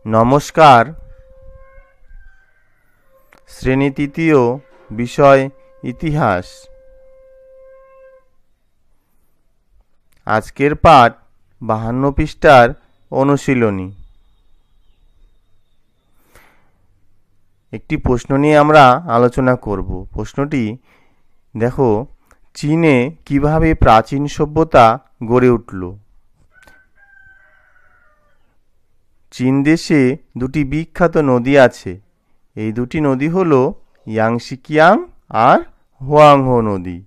নমস্কার। শ্রেণী তৃতীয়, বিষয় ইতিহাস। আজকের পাঠ 52 পৃষ্ঠার অনুশীলনী। একটি প্রশ্ন নিয়ে আমরা আলোচনা করব। প্রশ্নটি দেখো, চীনে কিভাবে প্রাচীন সভ্যতা গড়ে উঠল? চীন দেশে দুটি বিখ্যাত নদী আছে। এই দুটি নদী হল ইয়াংশিকিয়াং আর হুয়াংহো নদী।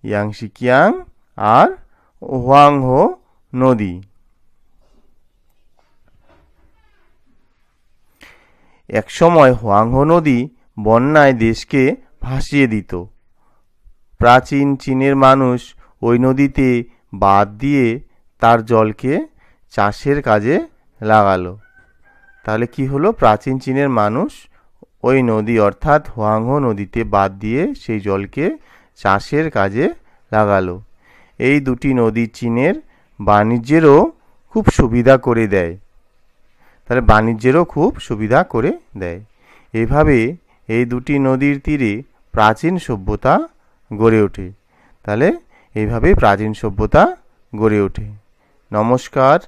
ইয়াংশিকিয়াং আর হুয়াংহো নদী। একসময় হুয়াংহো নদী বন্যায় দেশকে ভাসিয়ে দিত। প্রাচীন চীনের মানুষ ওই নদীতে বাঁধ দিয়ে তার জলকে চাষের কাজে লাগালো। তাহলে কি হলো? প্রাচীন চীনের মানুষ ওই নদী অর্থাৎ হুয়াংহো নদীতে বাঁধ দিয়ে সেই জলকে চাষের কাজে লাগালো। এই দুটি নদী চীনের বাণিজ্যেরও খুব সুবিধা করে দেয়। তাহলে বাণিজ্যেরও খুব সুবিধা করে দেয়। এইভাবে এই দুটি নদীর তীরে প্রাচীন সভ্যতা গড়ে ওঠে। তাহলে এইভাবে প্রাচীন সভ্যতা গড়ে ওঠে। নমস্কার।